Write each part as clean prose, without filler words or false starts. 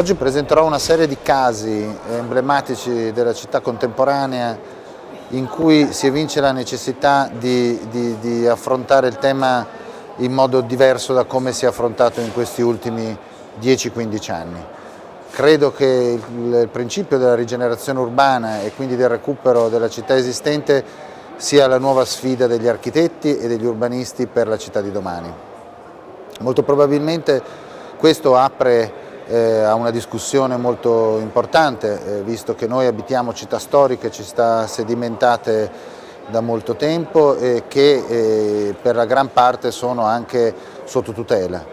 Oggi presenterò una serie di casi emblematici della città contemporanea in cui si evince la necessità di affrontare il tema in modo diverso da come si è affrontato in questi ultimi 10-15 anni. Credo che il principio della rigenerazione urbana e quindi del recupero della città esistente sia la nuova sfida degli architetti e degli urbanisti per la città di domani. Molto probabilmente questo apre a una discussione molto importante, visto che noi abitiamo città storiche, città sedimentate da molto tempo e che per la gran parte sono anche sotto tutela.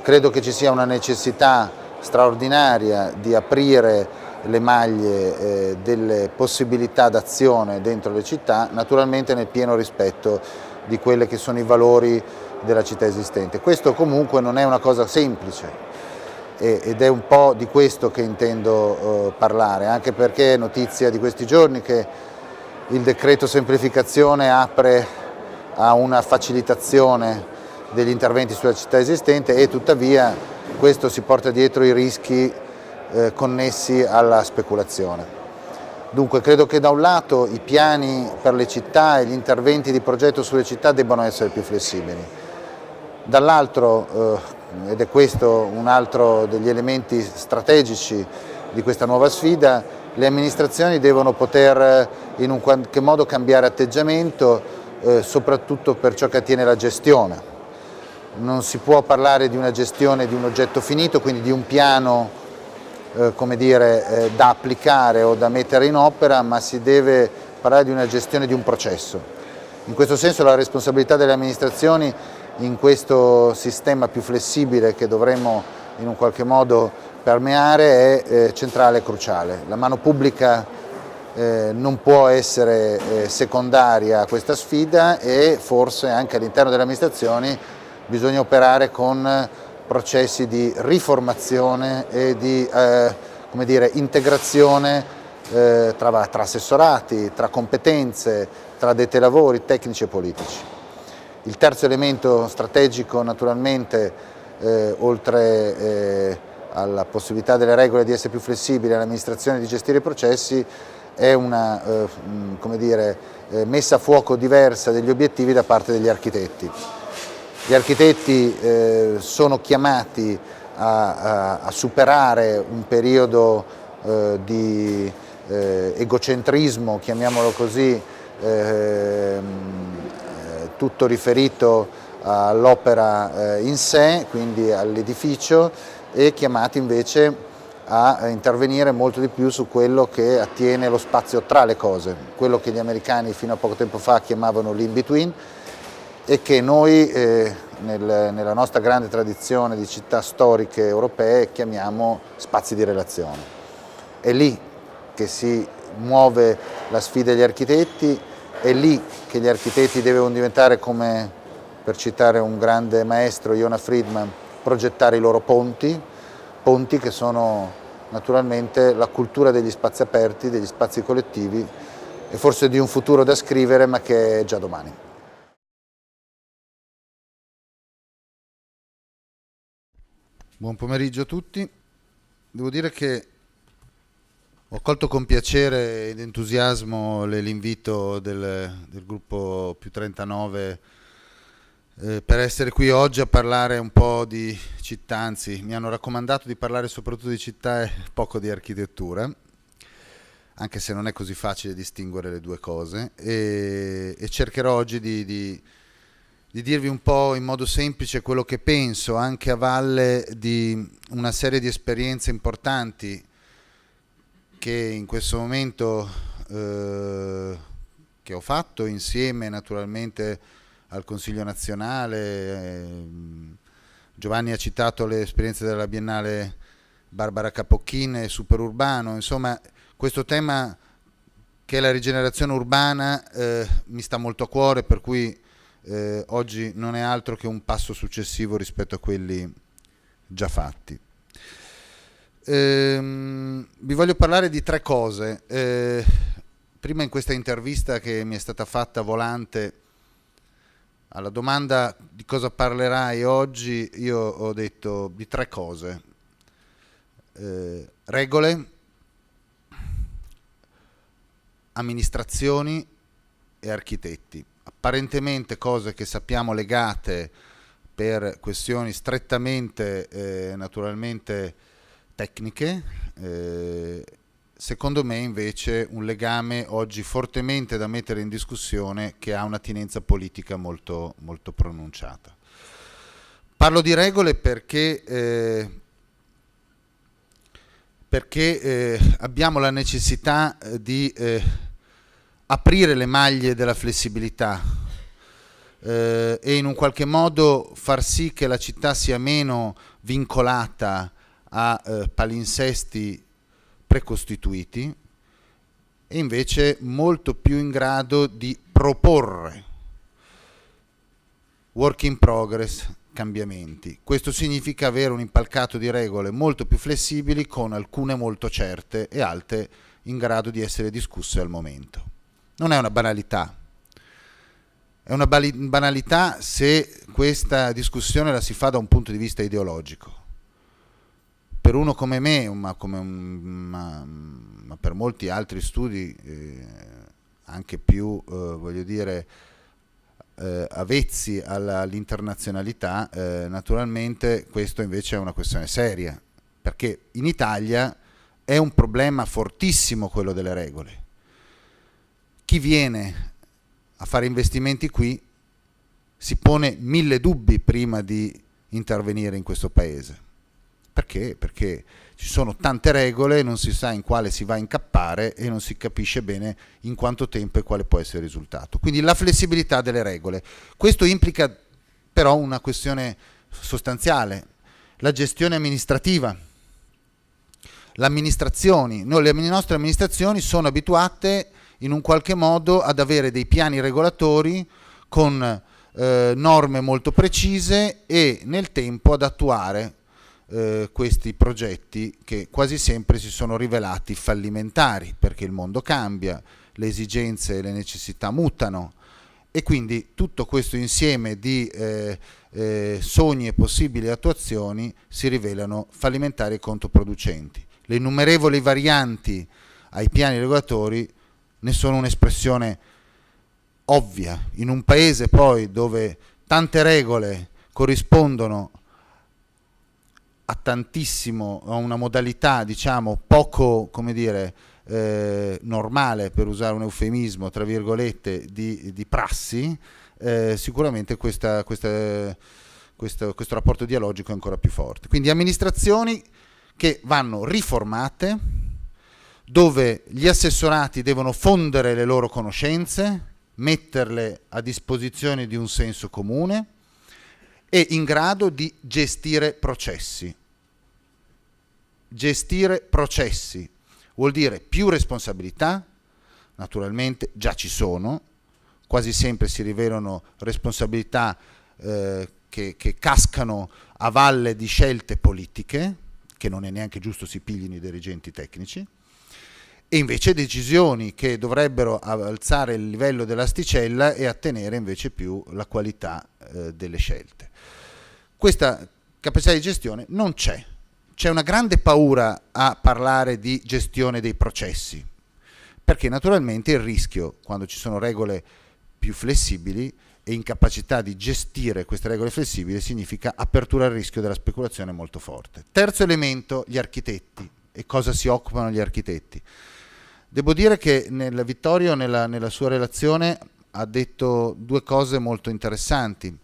Credo che ci sia una necessità straordinaria di aprire le maglie delle possibilità d'azione dentro le città, naturalmente nel pieno rispetto di quelli che sono i valori della città esistente. Questo comunque non è una cosa semplice ed è un po' di questo che intendo parlare, anche perché è notizia di questi giorni che il decreto semplificazione apre a una facilitazione degli interventi sulla città esistente e tuttavia questo si porta dietro i rischi connessi alla speculazione. Dunque credo che da un lato i piani per le città e gli interventi di progetto sulle città debbano essere più flessibili, dall'altro, ed è questo un altro degli elementi strategici di questa nuova sfida, le amministrazioni devono poter in un qualche modo cambiare atteggiamento, soprattutto per ciò che attiene la gestione. Non si può parlare di una gestione di un oggetto finito, quindi di un piano come dire, da applicare o da mettere in opera, ma si deve parlare di una gestione di un processo. In questo senso la responsabilità delle amministrazioni in questo sistema più flessibile che dovremmo in un qualche modo permeare è centrale e cruciale. La mano pubblica non può essere secondaria a questa sfida e forse anche all'interno delle amministrazioni bisogna operare con processi di riformazione e di come dire, integrazione tra assessorati, tra competenze, tra addetti ai lavori tecnici e politici. Il terzo elemento strategico naturalmente, oltre alla possibilità delle regole di essere più flessibili all'amministrazione di gestire i processi, è una come dire, messa a fuoco diversa degli obiettivi da parte degli architetti. Gli architetti sono chiamati a superare un periodo di egocentrismo, chiamiamolo così, tutto riferito all'opera in sé, quindi all'edificio, e chiamati invece a intervenire molto di più su quello che attiene lo spazio tra le cose, quello che gli americani fino a poco tempo fa chiamavano l'in-between e che noi nella nostra grande tradizione di città storiche europee chiamiamo spazi di relazione. È lì che si muove la sfida degli architetti, è lì che gli architetti devono diventare, come per citare un grande maestro, Yona Friedman, progettare i loro ponti che sono naturalmente la cultura degli spazi aperti, degli spazi collettivi e forse di un futuro da scrivere ma che è già domani. Buon pomeriggio a tutti. Devo dire che ho colto con piacere ed entusiasmo l'invito del gruppo più 39 per essere qui oggi a parlare un po' di città, anzi mi hanno raccomandato di parlare soprattutto di città e poco di architettura, anche se non è così facile distinguere le due cose, e cercherò oggi di dirvi un po' in modo semplice quello che penso, anche a valle di una serie di esperienze importanti che in questo momento che ho fatto insieme naturalmente al Consiglio nazionale. Giovanni ha citato le esperienze della Biennale Barbara Capocchin e Superurbano, insomma questo tema che è la rigenerazione urbana mi sta molto a cuore, per cui oggi non è altro che un passo successivo rispetto a quelli già fatti. Vi voglio parlare di tre cose. Prima, in questa intervista che mi è stata fatta volante alla domanda di cosa parlerai oggi, io ho detto di tre cose. regole, amministrazioni e architetti, apparentemente cose che sappiamo legate per questioni strettamente naturalmente tecniche, secondo me invece un legame oggi fortemente da mettere in discussione, che ha un'attinenza politica molto, molto pronunciata. Parlo di regole perché abbiamo la necessità di aprire le maglie della flessibilità e in un qualche modo far sì che la città sia meno vincolata a palinsesti precostituiti e invece molto più in grado di proporre work in progress, cambiamenti. Questo significa avere un impalcato di regole molto più flessibili, con alcune molto certe e altre in grado di essere discusse al momento. Non è una banalità. È una banalità se questa discussione la si fa da un punto di vista ideologico. Per uno come me, ma per molti altri studi anche più, voglio dire, avvezzi all'internazionalità, naturalmente questo invece è una questione seria, perché in Italia è un problema fortissimo quello delle regole. Chi viene a fare investimenti qui si pone 1000 dubbi prima di intervenire in questo paese. Perché? Perché ci sono tante regole, non si sa in quale si va a incappare e non si capisce bene in quanto tempo e quale può essere il risultato. Quindi la flessibilità delle regole. Questo implica però una questione sostanziale, la gestione amministrativa. Le nostre amministrazioni sono abituate in un qualche modo ad avere dei piani regolatori con norme molto precise e nel tempo ad attuare questi progetti, che quasi sempre si sono rivelati fallimentari, perché il mondo cambia, le esigenze e le necessità mutano e quindi tutto questo insieme di sogni e possibili attuazioni si rivelano fallimentari e controproducenti. Le innumerevoli varianti ai piani regolatori ne sono un'espressione ovvia. In un paese poi dove tante regole corrispondono a una modalità diciamo poco, come dire, normale, per usare un eufemismo tra virgolette, di prassi, sicuramente questo rapporto dialogico è ancora più forte. Quindi amministrazioni che vanno riformate, dove gli assessorati devono fondere le loro conoscenze, metterle a disposizione di un senso comune e in grado di gestire processi. Gestire processi vuol dire più responsabilità, naturalmente già ci sono, quasi sempre si rivelano responsabilità che cascano a valle di scelte politiche, che non è neanche giusto si piglino i dirigenti tecnici, e invece decisioni che dovrebbero alzare il livello dell'asticella e ottenere invece più la qualità delle scelte. Questa capacità di gestione non c'è. C'è una grande paura a parlare di gestione dei processi, perché naturalmente il rischio, quando ci sono regole più flessibili e incapacità di gestire queste regole flessibili, significa apertura al rischio della speculazione molto forte. Terzo elemento, gli architetti. E cosa si occupano gli architetti? Devo dire che Vittorio nella sua relazione ha detto due cose molto interessanti.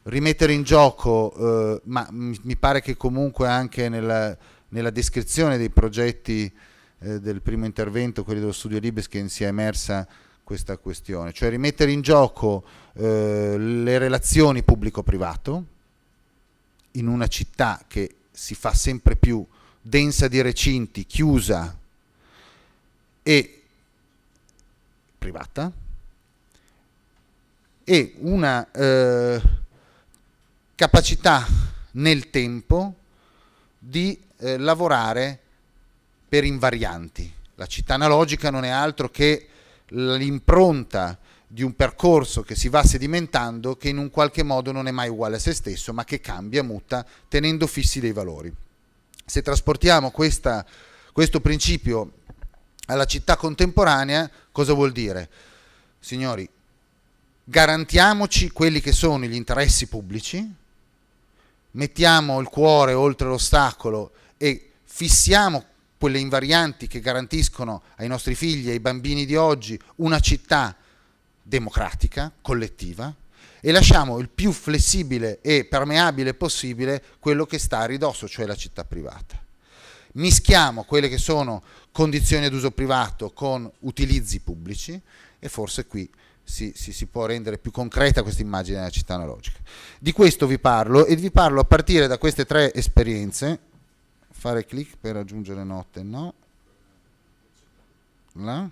Rimettere in gioco, ma mi pare che comunque anche nella descrizione dei progetti del primo intervento, quelli dello studio Libeskind, sia emersa questa questione, cioè rimettere in gioco le relazioni pubblico-privato in una città che si fa sempre più densa di recinti, chiusa e privata, e una capacità nel tempo di lavorare per invarianti. La città analogica non è altro che l'impronta di un percorso che si va sedimentando, che in un qualche modo non è mai uguale a se stesso, ma che cambia, muta, tenendo fissi dei valori. Se trasportiamo questo principio alla città contemporanea, cosa vuol dire? Signori, garantiamoci quelli che sono gli interessi pubblici, mettiamo il cuore oltre l'ostacolo e fissiamo quelle invarianti che garantiscono ai nostri figli e ai bambini di oggi una città democratica, collettiva, e lasciamo il più flessibile e permeabile possibile quello che sta a ridosso, cioè la città privata. Mischiamo quelle che sono condizioni ad uso privato con utilizzi pubblici e forse qui si può rendere più concreta questa immagine della città analogica. Di questo vi parlo e vi parlo a partire da queste 3 esperienze. Fare clic per aggiungere note, no? Là?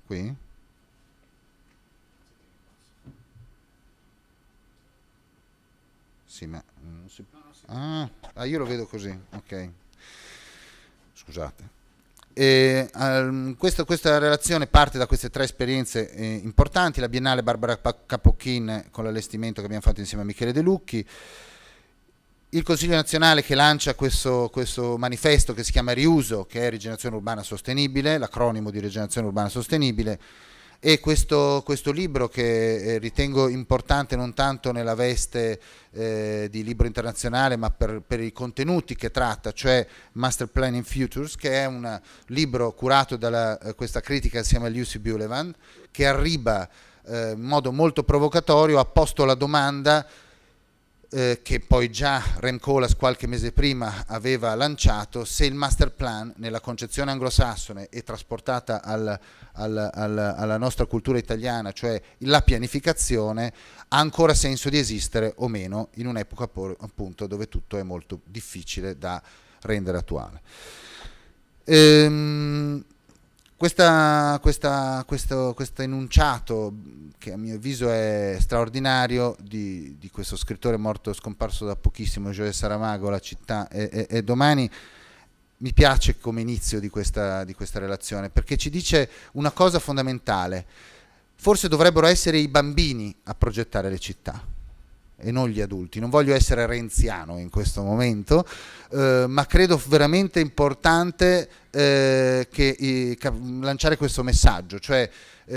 Qui? Sì, ma non si... io lo vedo così, ok. Scusate. Questa relazione parte da queste 3 esperienze importanti: la Biennale Barbara Capocchin con l'allestimento che abbiamo fatto insieme a Michele De Lucchi, il Consiglio nazionale che lancia questo manifesto che si chiama Riuso, che è Rigenerazione Urbana Sostenibile, l'acronimo di Rigenerazione Urbana Sostenibile, e questo libro che ritengo importante non tanto nella veste di libro internazionale, ma per i contenuti che tratta, cioè Master Planning Futures, che è un libro curato da questa critica assieme a Lucy Bulevan, che arriva in modo molto provocatorio, ha posto la domanda che poi già Rem Koolhaas qualche mese prima aveva lanciato: se il master plan nella concezione anglosassone e trasportata alla nostra cultura italiana, cioè la pianificazione, ha ancora senso di esistere o meno in un'epoca appunto dove tutto è molto difficile da rendere attuale. Questo enunciato, che a mio avviso è straordinario, di questo scrittore scomparso da pochissimo, Joël Saramago, La città è domani, mi piace come inizio di questa relazione, perché ci dice una cosa fondamentale: forse dovrebbero essere i bambini a progettare le città e non gli adulti. Non voglio essere renziano in questo momento, ma credo veramente importante lanciare questo messaggio, cioè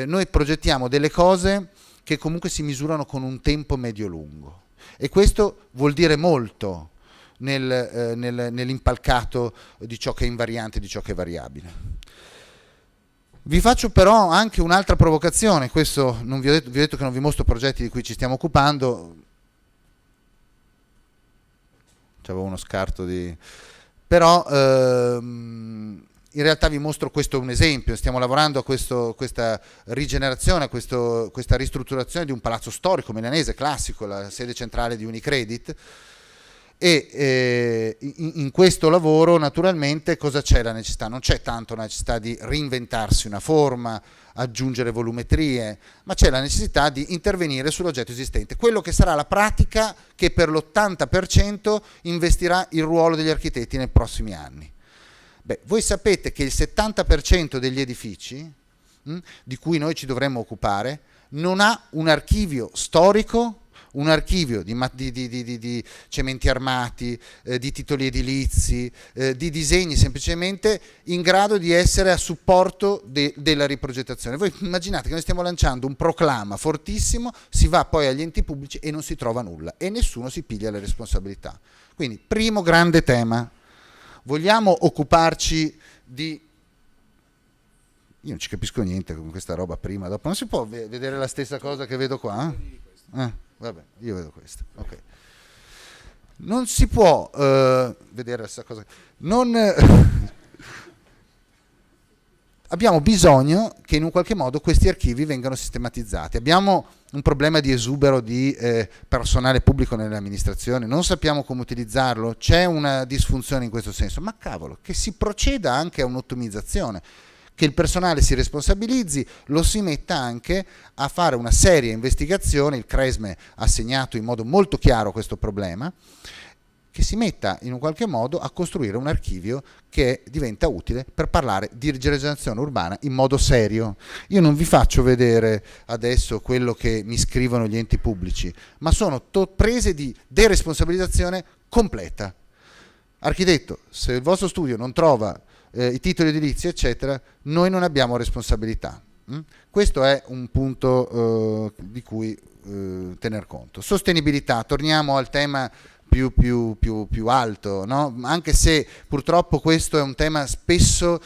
noi progettiamo delle cose che comunque si misurano con un tempo medio-lungo, e questo vuol dire molto nell'impalcato di ciò che è invariante e di ciò che è variabile. Vi faccio però anche un'altra provocazione. Questo non vi ho detto che non vi mostro progetti di cui ci stiamo occupando. C'avevo uno scarto di... però in realtà vi mostro questo un esempio. Stiamo lavorando a questa rigenerazione, a questa ristrutturazione di un palazzo storico milanese classico, la sede centrale di Unicredit, e in questo lavoro naturalmente cosa c'è la necessità? Non c'è tanto la necessità di reinventarsi una forma, aggiungere volumetrie, ma c'è la necessità di intervenire sull'oggetto esistente, quello che sarà la pratica che per l'80% investirà il ruolo degli architetti nei prossimi anni. Beh, voi sapete che il 70% degli edifici di cui noi ci dovremmo occupare non ha un archivio storico, un archivio di cementi armati, di titoli edilizi, di disegni semplicemente in grado di essere a supporto della riprogettazione. Voi immaginate che noi stiamo lanciando un proclama fortissimo, si va poi agli enti pubblici e non si trova nulla e nessuno si piglia le responsabilità. Quindi, primo grande tema, vogliamo occuparci di... Io non ci capisco niente con questa roba prima, dopo. Non si può vedere la stessa cosa che vedo qua? Vabbè, io vedo questo. Okay. Non si può vedere la stessa cosa. Abbiamo bisogno che in un qualche modo questi archivi vengano sistematizzati. Abbiamo un problema di esubero di personale pubblico nelle amministrazioni, non sappiamo come utilizzarlo, c'è una disfunzione in questo senso, ma cavolo, che si proceda anche a un'ottimizzazione, che il personale si responsabilizzi, lo si metta anche a fare una seria investigazione. Il Cresme ha segnato in modo molto chiaro questo problema, che si metta in un qualche modo a costruire un archivio che diventa utile per parlare di rigenerazione urbana in modo serio. Io non vi faccio vedere adesso quello che mi scrivono gli enti pubblici, ma sono prese di deresponsabilizzazione completa. architetto, se il vostro studio non trova i titoli edilizi, eccetera, noi non abbiamo responsabilità. Questo è un punto di cui tener conto. Sostenibilità, torniamo al tema più alto, no? Anche se purtroppo questo è un tema spesso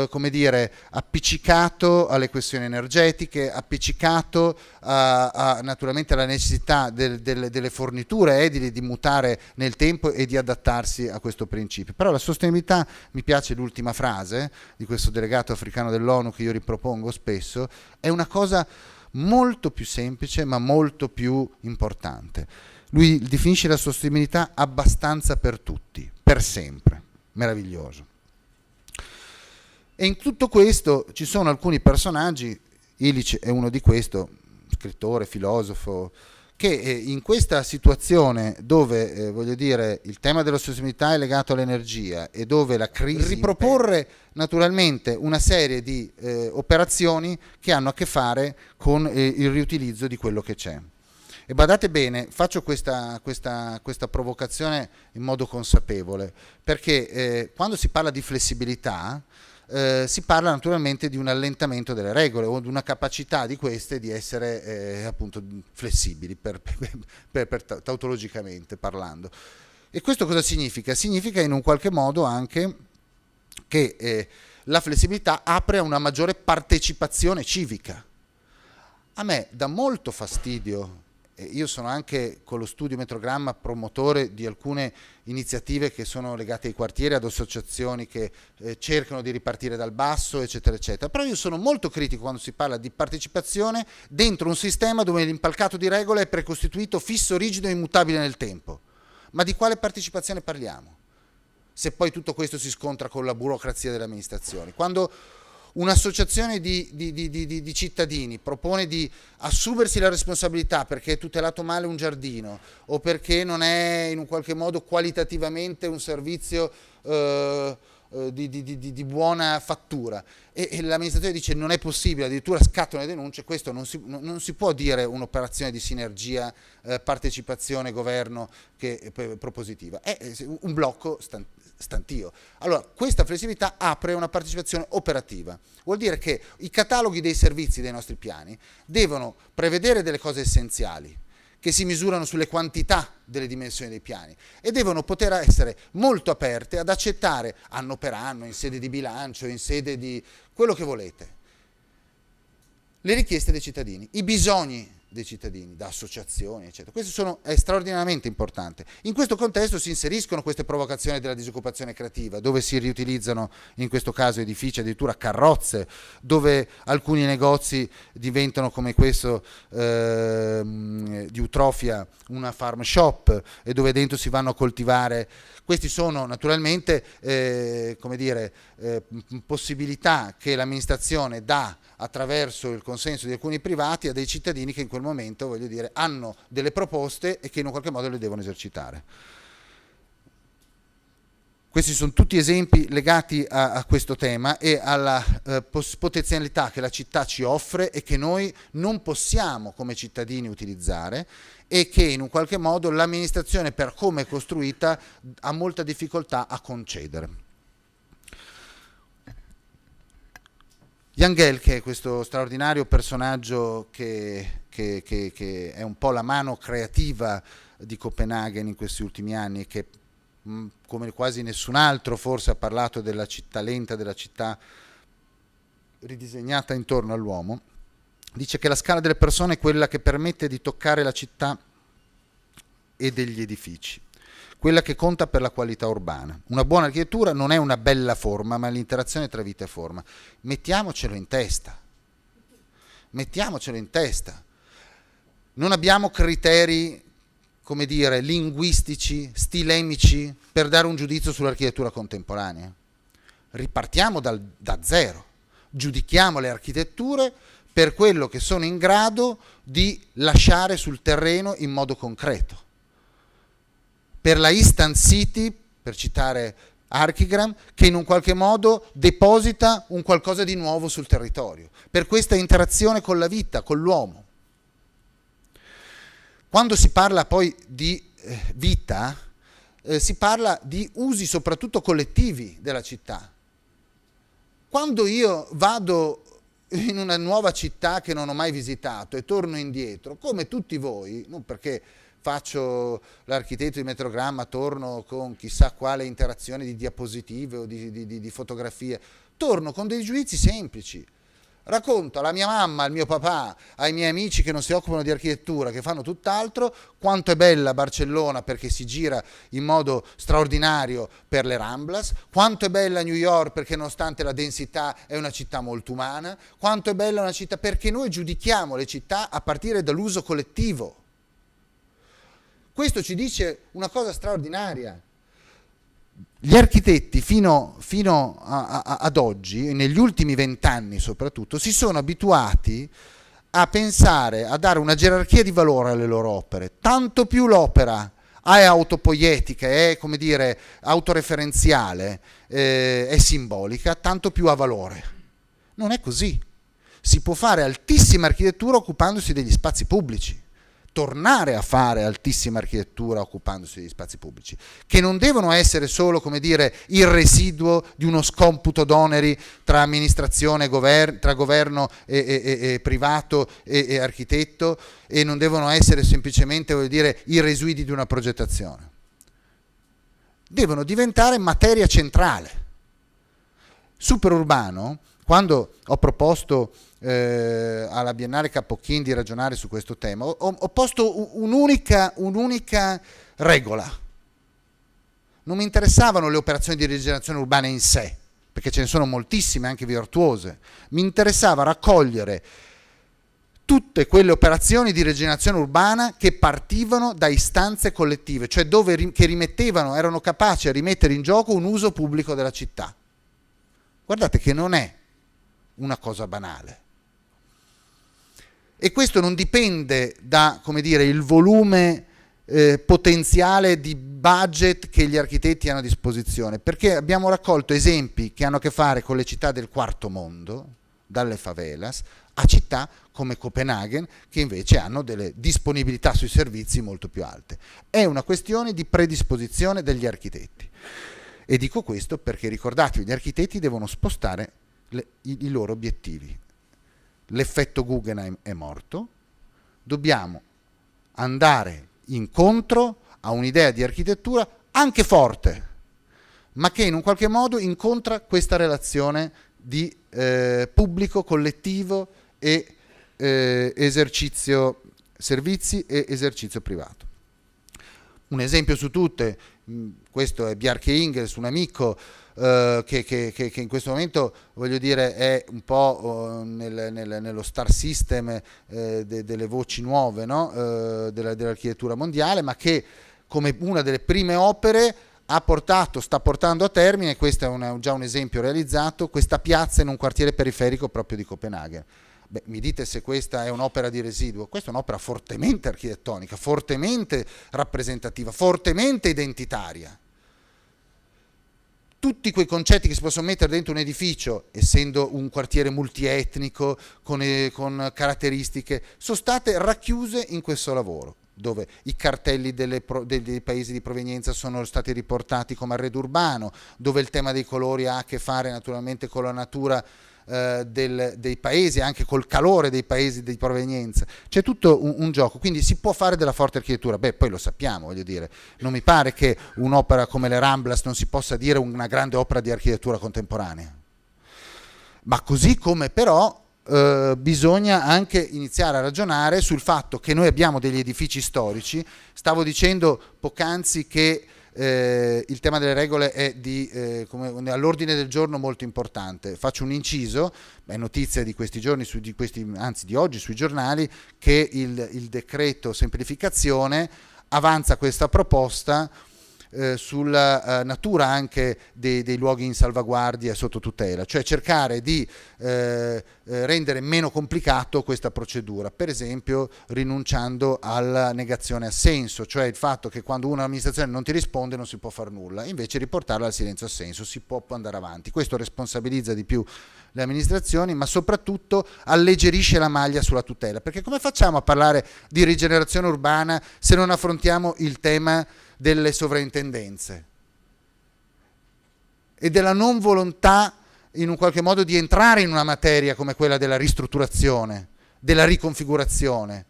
come dire, appiccicato alle questioni energetiche, appiccicato naturalmente alla necessità delle forniture edili di mutare nel tempo e di adattarsi a questo principio. Però la sostenibilità, mi piace l'ultima frase di questo delegato africano dell'ONU che io ripropongo spesso, è una cosa molto più semplice ma molto più importante. Lui definisce la sostenibilità abbastanza per tutti, per sempre, meraviglioso. E in tutto questo ci sono alcuni personaggi, Illich è uno di questi, scrittore, filosofo, che in questa situazione dove, voglio dire, il tema della sostenibilità è legato all'energia e dove la crisi riproporre naturalmente una serie di operazioni che hanno a che fare con il riutilizzo di quello che c'è. E badate bene, faccio questa provocazione in modo consapevole, perché quando si parla di flessibilità si parla naturalmente di un allentamento delle regole o di una capacità di queste di essere appunto flessibili tautologicamente parlando. E questo cosa significa? Significa in un qualche modo anche che la flessibilità apre a una maggiore partecipazione civica. A me dà molto fastidio. Io sono anche con lo studio Metrogramma promotore di alcune iniziative che sono legate ai quartieri, ad associazioni che cercano di ripartire dal basso, eccetera, eccetera. Però io sono molto critico quando si parla di partecipazione dentro un sistema dove l'impalcato di regole è precostituito, fisso, rigido e immutabile nel tempo. Ma di quale partecipazione parliamo? Se poi tutto questo si scontra con la burocrazia delle amministrazioni. Quando un'associazione di cittadini propone di assumersi la responsabilità perché è tutelato male un giardino o perché non è in un qualche modo qualitativamente un servizio di buona fattura e l'amministrazione dice non è possibile, addirittura scattano le denunce, questo non si può dire un'operazione di sinergia, partecipazione, governo che propositiva, è un blocco stantio. Allora, questa flessibilità apre una partecipazione operativa. Vuol dire che i cataloghi dei servizi dei nostri piani devono prevedere delle cose essenziali che si misurano sulle quantità delle dimensioni dei piani e devono poter essere molto aperte ad accettare anno per anno, in sede di bilancio, in sede di quello che volete, le richieste dei cittadini, i bisogni dei cittadini, da associazioni, eccetera. Questo è straordinariamente importante. In questo contesto si inseriscono queste provocazioni della disoccupazione creativa, dove si riutilizzano, in questo caso edifici, addirittura carrozze, dove alcuni negozi diventano come questo di Utrofia, una farm shop, e dove dentro si vanno a coltivare. Questi sono naturalmente come dire, possibilità che l'amministrazione dà attraverso il consenso di alcuni privati a dei cittadini che in quel momento, voglio dire, hanno delle proposte e che in un qualche modo le devono esercitare. Questi sono tutti esempi legati a questo tema e alla potenzialità che la città ci offre e che noi non possiamo come cittadini utilizzare e che in un qualche modo l'amministrazione, per come è costruita, ha molta difficoltà a concedere. Jangel, che è questo straordinario personaggio che è un po' la mano creativa di Copenaghen in questi ultimi anni e che come quasi nessun altro forse ha parlato della città lenta, della città ridisegnata intorno all'uomo, dice che la scala delle persone è quella che permette di toccare la città e degli edifici, quella che conta per la qualità urbana. Una buona architettura non è una bella forma, ma l'interazione tra vita e forma. Mettiamocelo in testa. Mettiamocelo in testa. Non abbiamo criteri, come dire, linguistici, stilemici per dare un giudizio sull'architettura contemporanea. Ripartiamo da zero. Giudichiamo le architetture per quello che sono in grado di lasciare sul terreno in modo concreto. Per la Instant City, per citare Archigram, che in un qualche modo deposita un qualcosa di nuovo sul territorio, per questa interazione con la vita, con l'uomo. Quando si parla poi di vita, si parla di usi soprattutto collettivi della città. Quando io vado in una nuova città che non ho mai visitato e torno indietro, come tutti voi, non perché faccio l'architetto di Metrogramma, torno con chissà quale interazione di diapositive o di fotografie, torno con dei giudizi semplici. Racconto alla mia mamma, al mio papà, ai miei amici che non si occupano di architettura, che fanno tutt'altro, quanto è bella Barcellona perché si gira in modo straordinario per le Ramblas, quanto è bella New York perché nonostante la densità è una città molto umana, quanto è bella una città perché noi giudichiamo le città a partire dall'uso collettivo. Questo ci dice una cosa straordinaria. Gli architetti fino ad oggi, negli ultimi 20 anni soprattutto, si sono abituati a pensare, a dare una gerarchia di valore alle loro opere. Tanto più l'opera è autopoietica, è, come dire, autoreferenziale, è simbolica, tanto più ha valore. Non è così. Si può fare altissima architettura occupandosi degli spazi pubblici. Tornare a fare altissima architettura occupandosi degli spazi pubblici, che non devono essere solo, come dire, il residuo di uno scomputo d'oneri tra amministrazione, tra governo e privato e architetto, e non devono essere semplicemente, voglio dire, i residui di una progettazione. Devono diventare materia centrale. Superurbano, quando ho proposto alla Biennale Capochin di ragionare su questo tema, ho posto un'unica regola. Non mi interessavano le operazioni di rigenerazione urbana in sé, perché ce ne sono moltissime, anche virtuose. Mi interessava raccogliere tutte quelle operazioni di rigenerazione urbana che partivano da istanze collettive, cioè che rimettevano, erano capaci a rimettere in gioco un uso pubblico della città. Guardate che non è una cosa banale. E questo non dipende da, come dire, il volume potenziale di budget che gli architetti hanno a disposizione, perché abbiamo raccolto esempi che hanno a che fare con le città del quarto mondo, dalle favelas, a città come Copenaghen, che invece hanno delle disponibilità sui servizi molto più alte. È una questione di predisposizione degli architetti. E dico questo perché, ricordatevi, gli architetti devono spostare i loro obiettivi. L'effetto Guggenheim è morto, dobbiamo andare incontro a un'idea di architettura anche forte, ma che in un qualche modo incontra questa relazione di pubblico, collettivo e esercizio servizi e esercizio privato. Un esempio su tutte, questo è Bjarke Ingels, un amico che in questo momento, voglio dire, è un po' nello star system delle voci nuove, no? Dell'architettura mondiale, ma che come una delle prime opere sta portando a termine, questo è già un esempio realizzato, questa piazza in un quartiere periferico proprio di Copenaghen. Beh, mi dite se questa è un'opera di residuo? Questa è un'opera fortemente architettonica, fortemente rappresentativa, fortemente identitaria. Tutti quei concetti che si possono mettere dentro un edificio, essendo un quartiere multietnico, con caratteristiche, sono state racchiuse in questo lavoro, dove i cartelli dei paesi di provenienza sono stati riportati come arredo urbano, dove il tema dei colori ha a che fare naturalmente con la natura dei paesi, anche col calore dei paesi di provenienza. C'è tutto un gioco, quindi si può fare della forte architettura. Beh, poi lo sappiamo, voglio dire, non mi pare che un'opera come le Ramblas non si possa dire una grande opera di architettura contemporanea, ma così come però bisogna anche iniziare a ragionare sul fatto che noi abbiamo degli edifici storici. Stavo dicendo poc'anzi che il tema delle regole è all'ordine del giorno molto importante. Faccio un inciso, è notizia di questi giorni, anzi di oggi sui giornali, che il decreto semplificazione avanza questa proposta sulla natura anche dei luoghi in salvaguardia e sotto tutela, cioè cercare di rendere meno complicato questa procedura, per esempio rinunciando alla negazione assenso, cioè il fatto che quando un'amministrazione non ti risponde non si può fare nulla, invece riportarla al silenzio assenso, si può andare avanti. Questo responsabilizza di più le amministrazioni, ma soprattutto alleggerisce la maglia sulla tutela, perché come facciamo a parlare di rigenerazione urbana se non affrontiamo il tema delle sovrintendenze e della non volontà in un qualche modo di entrare in una materia come quella della ristrutturazione, della riconfigurazione.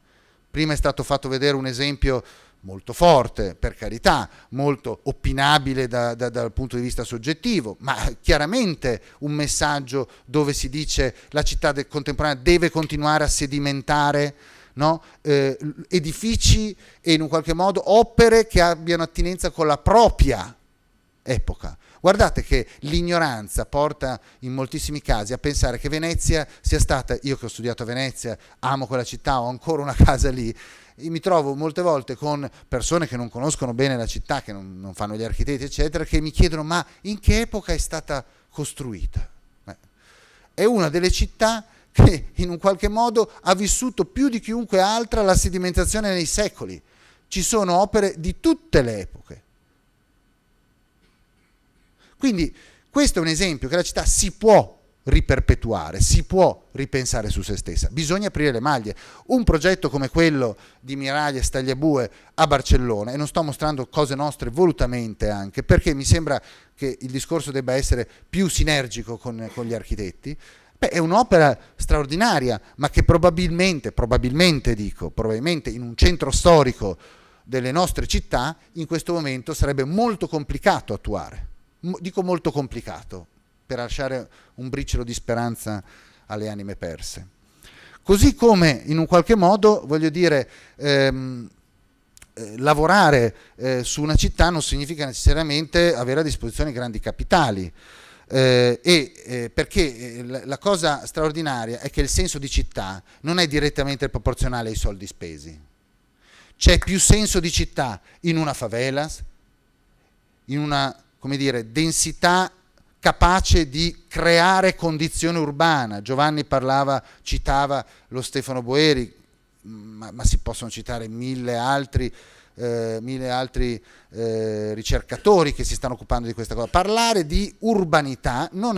Prima è stato fatto vedere un esempio molto forte, per carità, molto opinabile dal punto di vista soggettivo, ma chiaramente un messaggio dove si dice la città contemporanea deve continuare a sedimentare, no? Edifici e in un qualche modo opere che abbiano attinenza con la propria epoca. Guardate che l'ignoranza porta in moltissimi casi a pensare che Venezia sia stata, io che ho studiato a Venezia, amo quella città, ho ancora una casa lì, e mi trovo molte volte con persone che non conoscono bene la città, che non fanno gli architetti eccetera, che mi chiedono ma in che epoca è stata costruita? È una delle città che in un qualche modo ha vissuto più di chiunque altra la sedimentazione nei secoli. Ci sono opere di tutte le epoche. Quindi questo è un esempio che la città si può riperpetuare, si può ripensare su se stessa, bisogna aprire le maglie. Un progetto come quello di Miraglia e Tagliabue a Barcellona, e non sto mostrando cose nostre volutamente anche, perché mi sembra che il discorso debba essere più sinergico con gli architetti, è un'opera straordinaria, ma che probabilmente in un centro storico delle nostre città in questo momento sarebbe molto complicato attuare. Dico molto complicato, per lasciare un briciolo di speranza alle anime perse. Così come in un qualche modo, voglio dire, lavorare su una città non significa necessariamente avere a disposizione grandi capitali, perché la cosa straordinaria è che il senso di città non è direttamente proporzionale ai soldi spesi. C'è più senso di città in una favelas, in una, come dire, densità capace di creare condizione urbana. Giovanni citava lo Stefano Boeri, ma si possono citare mille altri ricercatori che si stanno occupando di questa cosa. Parlare di urbanità non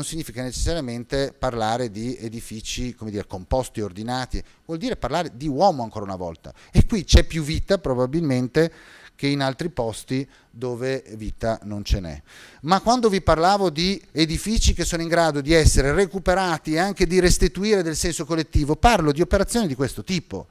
significa necessariamente parlare di edifici, come dire, composti, ordinati, vuol dire parlare di uomo ancora una volta. E qui c'è più vita probabilmente che in altri posti dove vita non ce n'è. Ma quando vi parlavo di edifici che sono in grado di essere recuperati e anche di restituire del senso collettivo, parlo di operazioni di questo tipo,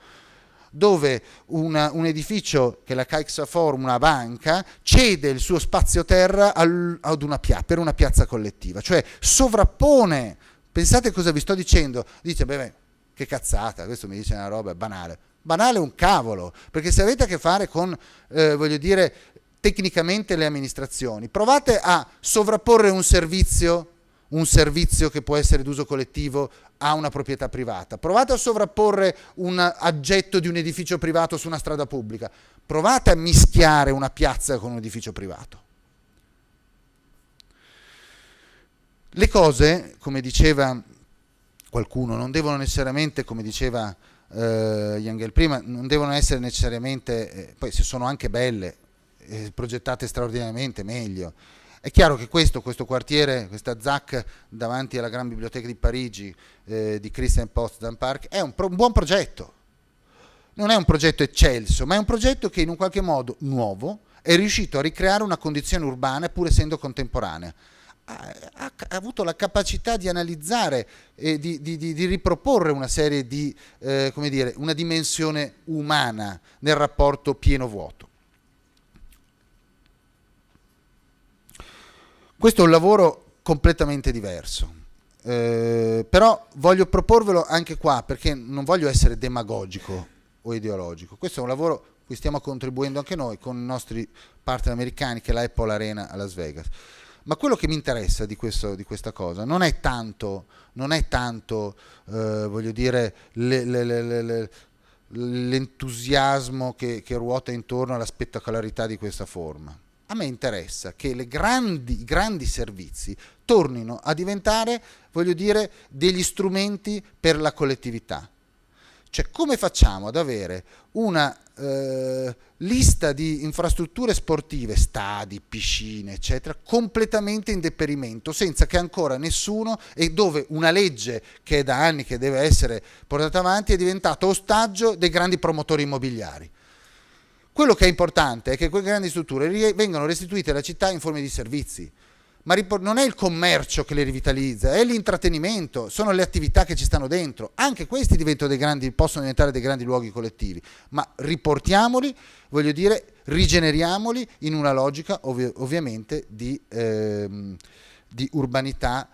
dove un edificio che la Caixa Forum, una banca, cede il suo spazio terra per una piazza collettiva, cioè sovrappone. Pensate cosa vi sto dicendo, dice beh, che cazzata, questo mi dice una roba banale. Banale un cavolo, perché se avete a che fare con, voglio dire, tecnicamente le amministrazioni, provate a sovrapporre un servizio che può essere d'uso collettivo a una proprietà privata, provate a sovrapporre un aggetto di un edificio privato su una strada pubblica, provate a mischiare una piazza con un edificio privato. Le cose, come diceva qualcuno, non devono necessariamente, come diceva Jangel prima, non devono essere necessariamente, poi se sono anche belle, progettate straordinariamente meglio. È chiaro che questo quartiere, questa ZAC davanti alla Gran Biblioteca di Parigi di Christian Potsdam Park, è un buon progetto. Non è un progetto eccelso, ma è un progetto che in un qualche modo nuovo è riuscito a ricreare una condizione urbana pur essendo contemporanea. Ha avuto la capacità di analizzare e di riproporre una serie di, come dire, una dimensione umana nel rapporto pieno-vuoto. Questo è un lavoro completamente diverso, però voglio proporvelo anche qua perché non voglio essere demagogico o ideologico. Questo è un lavoro a cui stiamo contribuendo anche noi con i nostri partner americani, che è la Apple Arena a Las Vegas. Ma quello che mi interessa di questa cosa non è tanto voglio dire, l'entusiasmo che ruota intorno alla spettacolarità di questa forma. A me interessa che i grandi servizi tornino a diventare, voglio dire, degli strumenti per la collettività. Cioè, come facciamo ad avere una lista di infrastrutture sportive, stadi, piscine, eccetera, completamente in deperimento, senza che ancora nessuno, e dove una legge che è da anni che deve essere portata avanti, è diventata ostaggio dei grandi promotori immobiliari. Quello che è importante è che quelle grandi strutture vengano restituite alla città in forma di servizi, ma non è il commercio che le rivitalizza, è l'intrattenimento, sono le attività che ci stanno dentro. Anche questi possono diventare dei grandi luoghi collettivi, ma riportiamoli, voglio dire, rigeneriamoli in una logica ovviamente di urbanità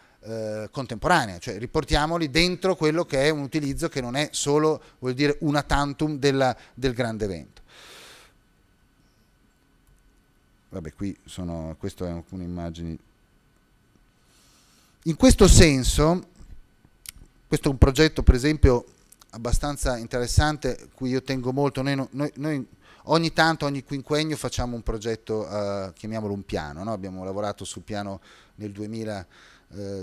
contemporanea, cioè riportiamoli dentro quello che è un utilizzo che non è solo, voglio dire, una tantum del grande evento. Vabbè, questo è alcune immagini. In questo senso, questo è un progetto per esempio abbastanza interessante, cui io tengo molto. Noi ogni tanto, ogni quinquennio facciamo un progetto, chiamiamolo un piano, no? Abbiamo lavorato sul piano nel 2000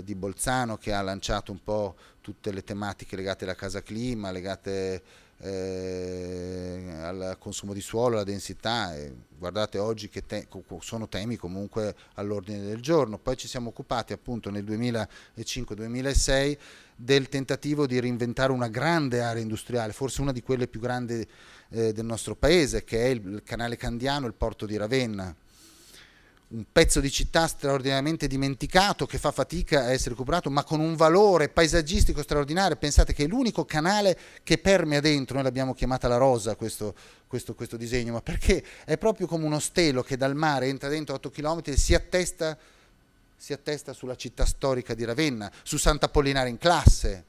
di Bolzano, che ha lanciato un po' tutte le tematiche legate alla casa clima, legate al consumo di suolo, alla densità, e guardate oggi che sono temi comunque all'ordine del giorno. Poi ci siamo occupati appunto nel 2005-2006 del tentativo di reinventare una grande area industriale, forse una di quelle più grandi del nostro paese, che è il canale Candiano, il porto di Ravenna. Un pezzo di città straordinariamente dimenticato, che fa fatica a essere recuperato, ma con un valore paesaggistico straordinario. Pensate che è l'unico canale che permea dentro, noi l'abbiamo chiamata la Rosa questo disegno, ma perché è proprio come uno stelo che dal mare entra dentro 8 km e si attesta sulla città storica di Ravenna, su Sant'Apollinare in Classe,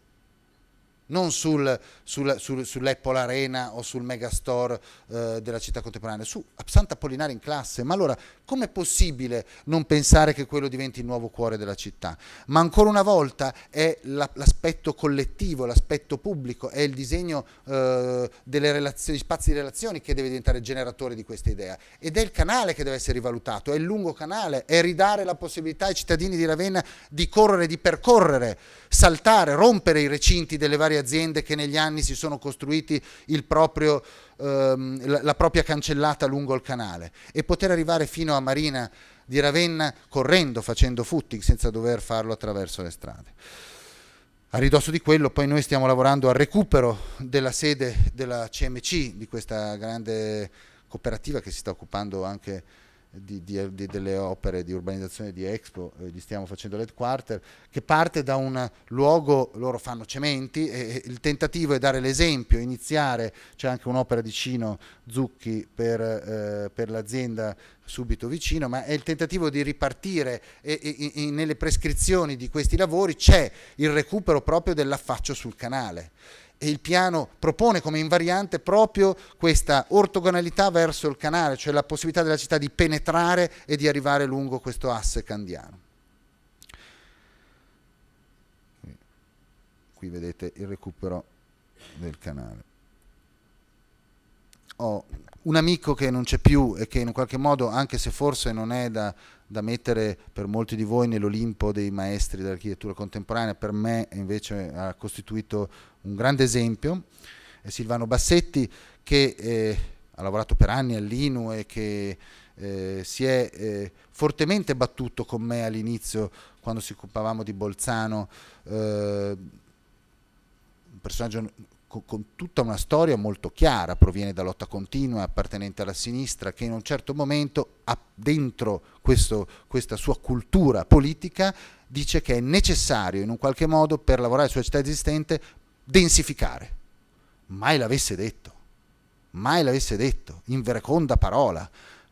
non sull'Apple Arena o sul Megastore della città contemporanea, su Sant'Apollinare in Classe. Ma allora com'è possibile non pensare che quello diventi il nuovo cuore della città? Ma ancora una volta è l'aspetto collettivo, l'aspetto pubblico, è il disegno delle relazioni, spazi di relazioni che deve diventare generatore di questa idea, ed è il canale che deve essere rivalutato, è il lungo canale, è ridare la possibilità ai cittadini di Ravenna di correre, di percorrere, saltare, rompere i recinti delle varie aziende che negli anni si sono costruiti la propria cancellata lungo il canale, e poter arrivare fino a Marina di Ravenna correndo, facendo footing, senza dover farlo attraverso le strade. A ridosso di quello poi noi stiamo lavorando al recupero della sede della CMC, di questa grande cooperativa che si sta occupando anche delle opere di urbanizzazione di Expo, gli stiamo facendo l'headquarter, che parte da un luogo, loro fanno cementi, e il tentativo è dare l'esempio, iniziare. C'è anche un'opera di Cino Zucchi per l'azienda subito vicino, ma è il tentativo di ripartire, e nelle prescrizioni di questi lavori c'è il recupero proprio dell'affaccio sul canale. E il piano propone come invariante proprio questa ortogonalità verso il canale, cioè la possibilità della città di penetrare e di arrivare lungo questo asse candiano. Qui vedete il recupero del canale. Ho un amico che non c'è più e che in qualche modo, anche se forse non è da mettere per molti di voi nell'Olimpo dei maestri dell'architettura contemporanea, per me invece ha costituito un grande esempio, è Silvano Bassetti, che ha lavorato per anni all'INU e che si è fortemente battuto con me all'inizio, quando ci occupavamo di Bolzano, un personaggio con tutta una storia molto chiara, proviene da lotta continua, appartenente alla sinistra, che in un certo momento ha dentro questa sua cultura politica, dice che è necessario in un qualche modo, per lavorare sulla città esistente, densificare. Mai l'avesse detto, in vereconda parola,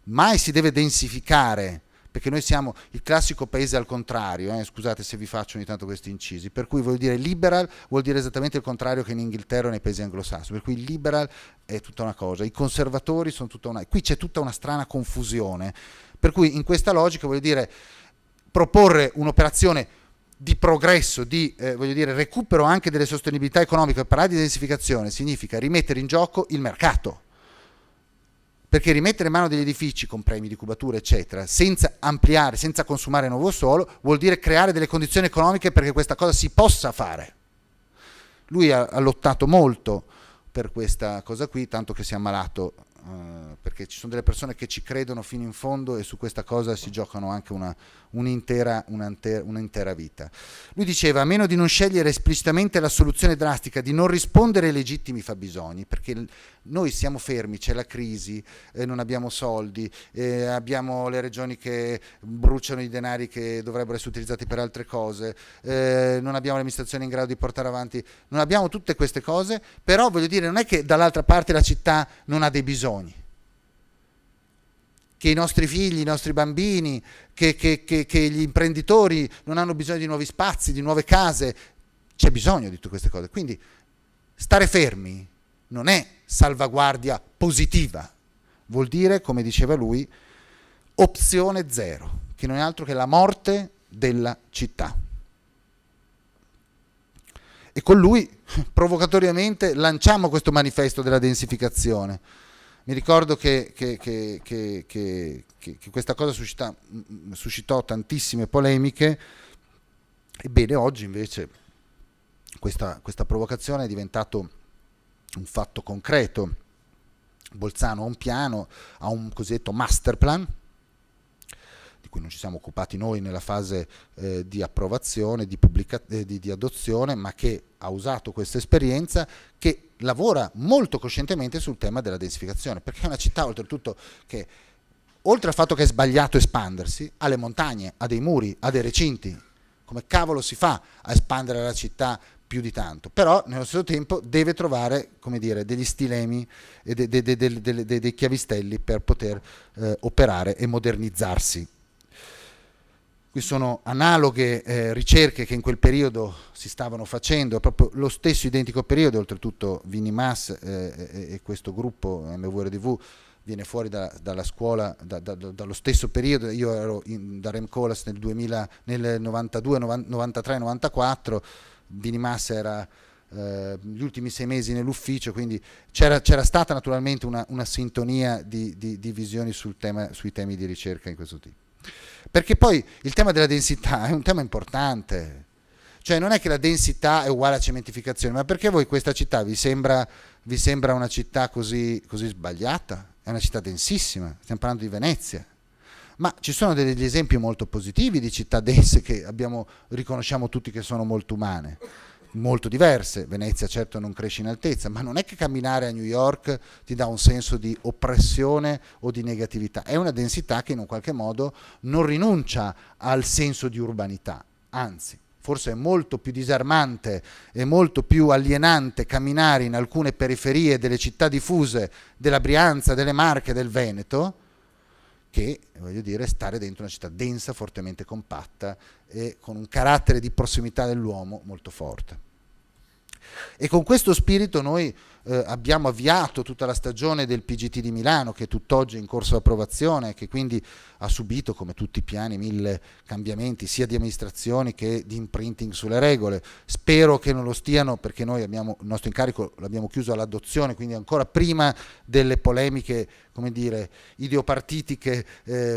mai si deve densificare, perché noi siamo il classico paese al contrario, scusate se vi faccio ogni tanto questi incisi, per cui vuol dire liberal, vuol dire esattamente il contrario che in Inghilterra e nei paesi anglosassoni, per cui il liberal è tutta una cosa, i conservatori sono tutta una, qui c'è tutta una strana confusione, per cui in questa logica voglio dire proporre un'operazione di progresso, di voglio dire recupero anche delle sostenibilità economiche. Parlare di densificazione significa rimettere in gioco il mercato, perché rimettere in mano degli edifici con premi di cubatura eccetera, senza ampliare, senza consumare nuovo suolo, vuol dire creare delle condizioni economiche perché questa cosa si possa fare. Lui ha lottato molto per questa cosa qui, tanto che si è ammalato perché ci sono delle persone che ci credono fino in fondo e su questa cosa si giocano anche un'intera vita. Lui diceva: a meno di non scegliere esplicitamente la soluzione drastica di non rispondere ai legittimi fabbisogni, perché noi siamo fermi, c'è la crisi, non abbiamo soldi, abbiamo le regioni che bruciano i denari che dovrebbero essere utilizzati per altre cose, non abbiamo l'amministrazione in grado di portare avanti, non abbiamo tutte queste cose, però voglio dire, non è che dall'altra parte la città non ha dei bisogni, che i nostri figli, i nostri bambini, che gli imprenditori non hanno bisogno di nuovi spazi, di nuove case, c'è bisogno di tutte queste cose. Quindi stare fermi non è salvaguardia positiva, vuol dire, come diceva lui, opzione zero, che non è altro che la morte della città. E con lui provocatoriamente lanciamo questo manifesto della densificazione. Mi ricordo che questa cosa suscitò tantissime polemiche. Ebbene, oggi invece questa provocazione è diventato un fatto concreto. Bolzano ha un piano, ha un cosiddetto master plan, di cui non ci siamo occupati noi nella fase di approvazione, di adozione, ma che ha usato questa esperienza, che lavora molto coscientemente sul tema della densificazione, perché è una città oltretutto che, oltre al fatto che è sbagliato espandersi, ha le montagne, ha dei muri, ha dei recinti. Come cavolo si fa a espandere la città più di tanto? Però nello stesso tempo deve trovare, come dire, degli stilemi e dei chiavistelli per poter operare e modernizzarsi. Qui sono analoghe ricerche che in quel periodo si stavano facendo, proprio lo stesso identico periodo, oltretutto Vinimas e questo gruppo MVRDV viene fuori dalla scuola dallo stesso periodo. Io ero da Remcolas nel 92, 93, 94, Vinimas era gli ultimi 6 mesi nell'ufficio, quindi c'era stata naturalmente una sintonia di visioni sui temi di ricerca in questo tipo. Perché poi il tema della densità è un tema importante, cioè non è che la densità è uguale a cementificazione, ma perché voi questa città vi sembra una città così sbagliata? È una città densissima, stiamo parlando di Venezia, ma ci sono degli esempi molto positivi di città dense che riconosciamo tutti che sono molto umane, molto diverse. Venezia certo non cresce in altezza, ma non è che camminare a New York ti dà un senso di oppressione o di negatività, è una densità che in un qualche modo non rinuncia al senso di urbanità, anzi forse è molto più disarmante e molto più alienante camminare in alcune periferie delle città diffuse della Brianza, delle Marche, del Veneto, che, voglio dire, stare dentro una città densa, fortemente compatta e con un carattere di prossimità dell'uomo molto forte. E con questo spirito noi abbiamo avviato tutta la stagione del PGT di Milano, che tutt'oggi è in corso di approvazione, che quindi ha subito, come tutti i piani, 1000 cambiamenti, sia di amministrazioni che di imprinting sulle regole. Spero che non lo stiano, perché noi il nostro incarico l'abbiamo chiuso all'adozione, quindi ancora prima delle polemiche, come dire, ideopartitiche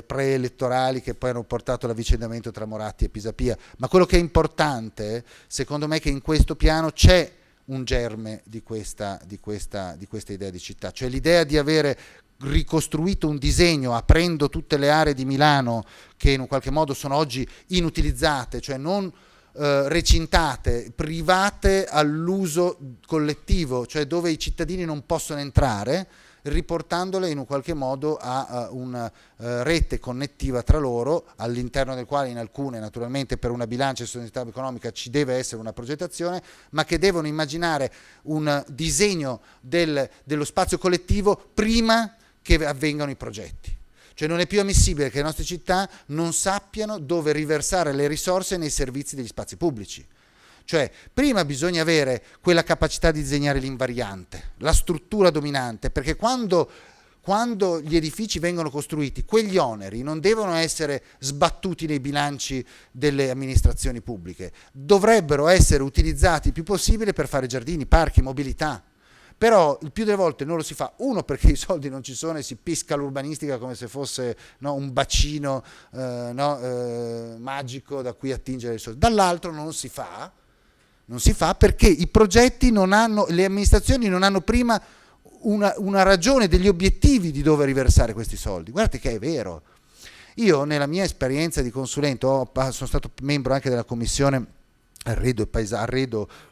preelettorali che poi hanno portato all'avvicendamento tra Moratti e Pisapia. Ma quello che è importante, secondo me, è che in questo piano c'è un germe di questa idea di città, cioè l'idea di avere ricostruito un disegno aprendo tutte le aree di Milano che in un qualche modo sono oggi inutilizzate, cioè non recintate, private all'uso collettivo, cioè dove i cittadini non possono entrare, riportandole in un qualche modo a una rete connettiva tra loro, all'interno del quale in alcune naturalmente per una bilancia e sostenibilità economica ci deve essere una progettazione, ma che devono immaginare un disegno dello spazio collettivo prima che avvengano i progetti. Cioè non è più ammissibile che le nostre città non sappiano dove riversare le risorse nei servizi degli spazi pubblici. Cioè, prima bisogna avere quella capacità di disegnare l'invariante, la struttura dominante, perché quando gli edifici vengono costruiti, quegli oneri non devono essere sbattuti nei bilanci delle amministrazioni pubbliche, dovrebbero essere utilizzati il più possibile per fare giardini, parchi, mobilità. Però il più delle volte non lo si fa, uno perché i soldi non ci sono e si pisca l'urbanistica come se fosse un bacino magico da cui attingere le risorse, dall'altro non si fa perché i progetti non hanno, le amministrazioni non hanno prima una ragione, degli obiettivi di dove riversare questi soldi. Guardate che è vero. Io nella mia esperienza di consulente sono stato membro anche della commissione Arredo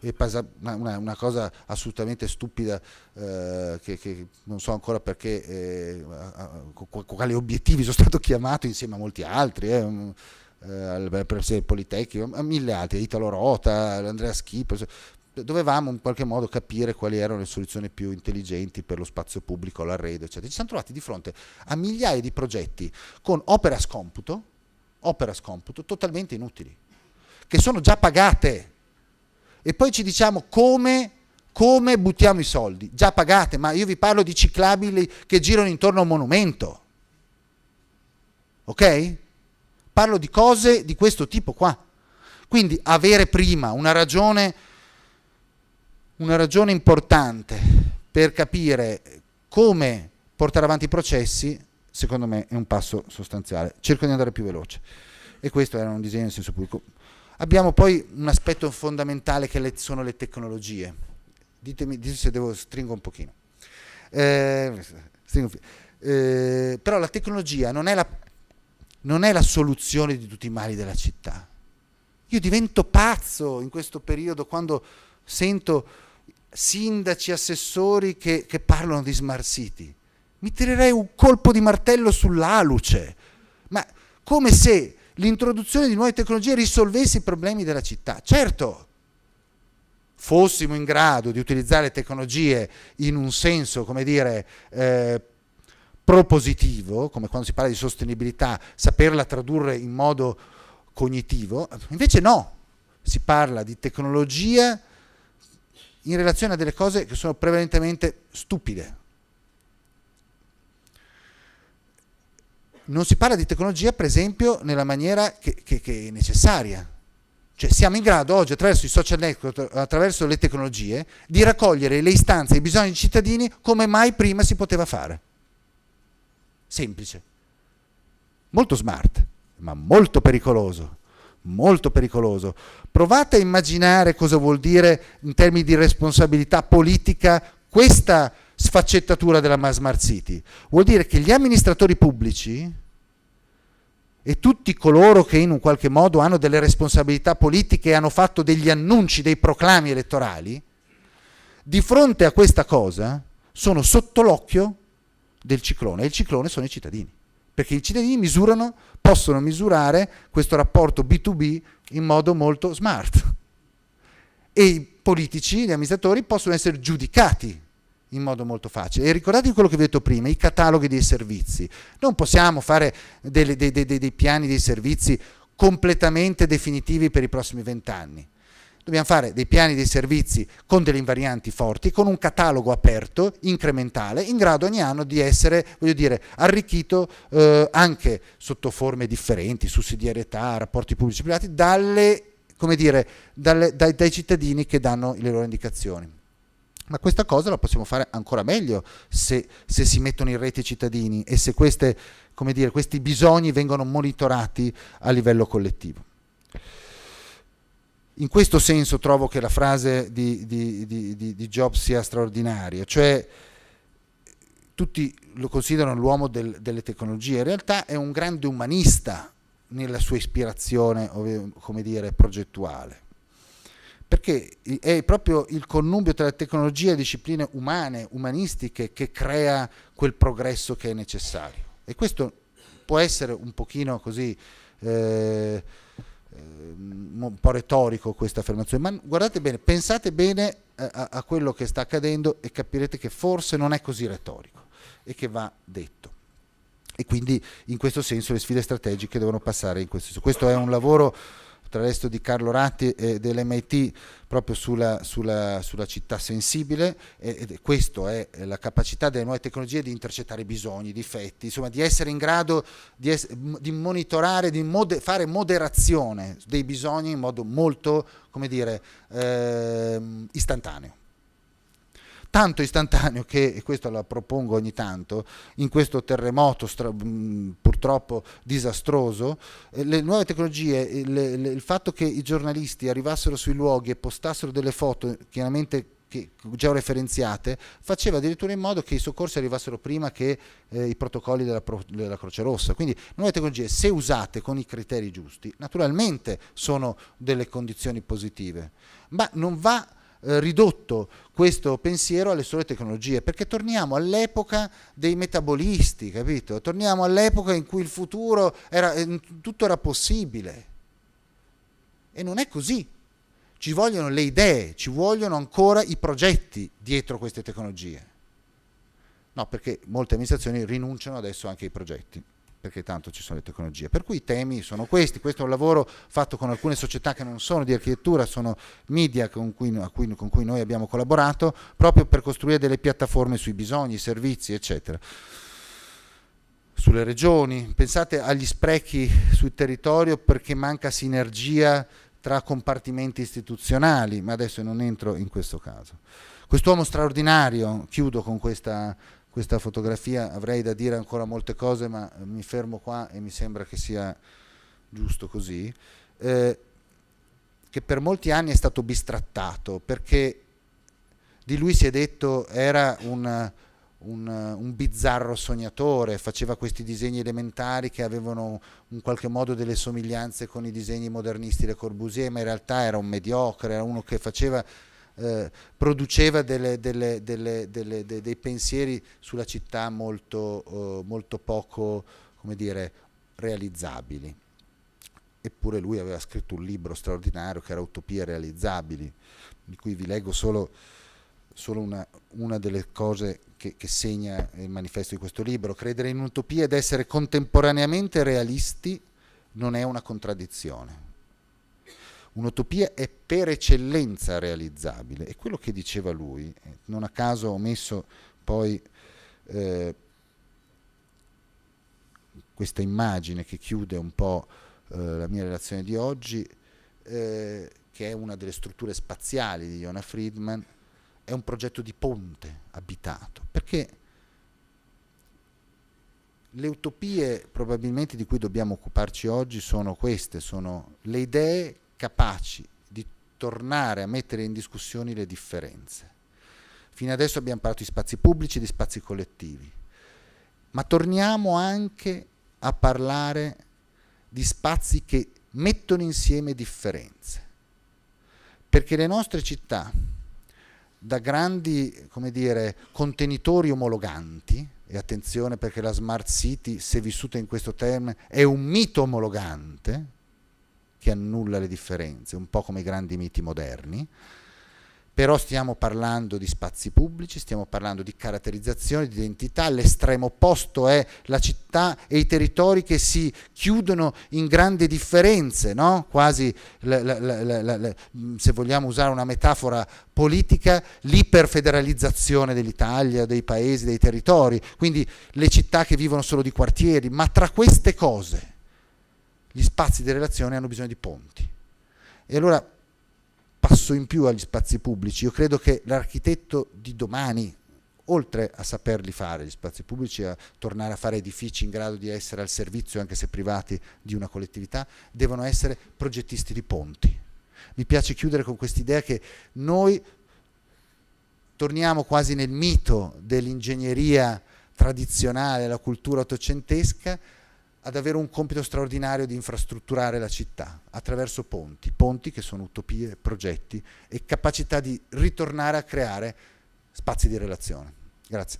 e una cosa assolutamente stupida, che non so ancora perché, quali obiettivi sono stato chiamato insieme a molti altri, per il Politecnico, a mille altri, Italo Rota, Andrea Schippo. Dovevamo in qualche modo capire quali erano le soluzioni più intelligenti per lo spazio pubblico, l'arredo, eccetera. Ci siamo trovati di fronte a migliaia di progetti con opere a scomputo totalmente inutili, che sono già pagate, e poi ci diciamo come buttiamo i soldi, già pagate, ma io vi parlo di ciclabili che girano intorno a un monumento, ok? Parlo di cose di questo tipo qua. Quindi avere prima una ragione importante per capire come portare avanti i processi, secondo me è un passo sostanziale. Cerco di andare più veloce, e questo era un disegno in senso pubblico. Abbiamo poi un aspetto fondamentale che sono le tecnologie. Ditemi se stringo un pochino. Però la tecnologia non è la soluzione di tutti i mali della città. Io divento pazzo in questo periodo quando sento sindaci, assessori che parlano di smart city. Mi tirerei un colpo di martello sull'aluce, ma come se l'introduzione di nuove tecnologie risolvesse i problemi della città. Certo, fossimo in grado di utilizzare tecnologie in un senso, come dire, propositivo, come quando si parla di sostenibilità, saperla tradurre in modo cognitivo. Invece no, si parla di tecnologia in relazione a delle cose che sono prevalentemente stupide. Non si parla di tecnologia, per esempio, nella maniera che è necessaria. Cioè siamo in grado oggi, attraverso i social network, attraverso le tecnologie, di raccogliere le istanze e i bisogni dei cittadini come mai prima si poteva fare. Semplice. Molto smart, ma molto pericoloso. Molto pericoloso. Provate a immaginare cosa vuol dire in termini di responsabilità politica questa sfaccettatura della Smart City. Vuol dire che gli amministratori pubblici e tutti coloro che in un qualche modo hanno delle responsabilità politiche e hanno fatto degli annunci, dei proclami elettorali, di fronte a questa cosa sono sotto l'occhio del ciclone, e il ciclone sono i cittadini, perché i cittadini possono misurare questo rapporto B2B in modo molto smart, e i politici, gli amministratori possono essere giudicati in modo molto facile. E ricordatevi quello che vi ho detto prima, i cataloghi dei servizi. Non possiamo fare dei piani dei servizi completamente definitivi per i prossimi 20 anni. Dobbiamo fare dei piani dei servizi con delle invarianti forti, con un catalogo aperto, incrementale, in grado ogni anno di essere, voglio dire, arricchito anche sotto forme differenti, sussidiarietà, rapporti pubblici-privati, dai cittadini che danno le loro indicazioni. Ma questa cosa la possiamo fare ancora meglio se si mettono in rete i cittadini e se questi bisogni vengono monitorati a livello collettivo. In questo senso trovo che la frase di Jobs sia straordinaria, cioè tutti lo considerano l'uomo delle tecnologie, in realtà è un grande umanista nella sua ispirazione, come dire, progettuale, perché è proprio il connubio tra tecnologia e discipline umane, umanistiche, che crea quel progresso che è necessario. E questo può essere un pochino così un po' retorico, questa affermazione, ma guardate bene, pensate bene a quello che sta accadendo e capirete che forse non è così retorico e che va detto. E quindi in questo senso le sfide strategiche devono passare in questo senso. Questo è un lavoro attraverso di Carlo Ratti e dell'MIT proprio sulla città sensibile, e questo è la capacità delle nuove tecnologie di intercettare i bisogni, i difetti, insomma di essere in grado di monitorare, di fare moderazione dei bisogni in modo molto, come dire, istantaneo. Tanto istantaneo che, e questo la propongo ogni tanto, in questo terremoto purtroppo disastroso, le nuove tecnologie, il fatto che i giornalisti arrivassero sui luoghi e postassero delle foto chiaramente georeferenziate, faceva addirittura in modo che i soccorsi arrivassero prima che i protocolli della Croce Rossa. Quindi nuove tecnologie, se usate con i criteri giusti, naturalmente sono delle condizioni positive, ma non va ridotto questo pensiero alle sole tecnologie, perché torniamo all'epoca dei metabolisti, capito? Torniamo all'epoca in cui il futuro tutto era possibile, e non è così. Ci vogliono le idee, ci vogliono ancora i progetti dietro queste tecnologie. No, perché molte amministrazioni rinunciano adesso anche ai progetti, perché tanto ci sono le tecnologie. Per cui i temi sono questi. Questo è un lavoro fatto con alcune società che non sono di architettura, sono media con cui noi abbiamo collaborato, proprio per costruire delle piattaforme sui bisogni, i servizi, eccetera. Sulle regioni, pensate agli sprechi sul territorio perché manca sinergia tra compartimenti istituzionali, ma adesso non entro in questo caso. Quest'uomo straordinario, chiudo con questa fotografia, avrei da dire ancora molte cose, ma mi fermo qua e mi sembra che sia giusto così, che per molti anni è stato bistrattato, perché di lui si è detto era un bizzarro sognatore, faceva questi disegni elementari che avevano in qualche modo delle somiglianze con i disegni modernisti Le Corbusier, ma in realtà era un mediocre, era uno che produceva dei pensieri sulla città molto poco, come dire, realizzabili. Eppure lui aveva scritto un libro straordinario che era Utopie realizzabili, di cui vi leggo solo una delle cose che segna il manifesto di questo libro. Credere in un'utopia ed essere contemporaneamente realisti non è una contraddizione. Un'utopia è per eccellenza realizzabile, è quello che diceva lui. Non a caso ho messo poi questa immagine che chiude un po' la mia relazione di oggi, che è una delle strutture spaziali di Yona Friedman. È un progetto di ponte abitato, perché le utopie probabilmente di cui dobbiamo occuparci oggi sono queste, sono le idee capaci di tornare a mettere in discussione le differenze. Fino adesso abbiamo parlato di spazi pubblici e di spazi collettivi, ma torniamo anche a parlare di spazi che mettono insieme differenze, perché le nostre città, da grandi, come dire, contenitori omologanti, e attenzione perché la smart city, se vissuta in questo termine, è un mito omologante che annulla le differenze, un po' come i grandi miti moderni, però stiamo parlando di spazi pubblici, stiamo parlando di caratterizzazione, di identità. L'estremo opposto è la città e i territori che si chiudono in grandi differenze, no? Quasi, se vogliamo usare una metafora politica, l'iperfederalizzazione dell'Italia, dei paesi, dei territori, quindi le città che vivono solo di quartieri, ma tra queste cose gli spazi di relazione hanno bisogno di ponti. E allora passo in più agli spazi pubblici. Io credo che l'architetto di domani, oltre a saperli fare gli spazi pubblici, a tornare a fare edifici in grado di essere al servizio, anche se privati, di una collettività, devono essere progettisti di ponti. Mi piace chiudere con quest'idea che noi torniamo quasi nel mito dell'ingegneria tradizionale, la cultura ottocentesca, ad avere un compito straordinario di infrastrutturare la città attraverso ponti che sono utopie, progetti e capacità di ritornare a creare spazi di relazione. Grazie.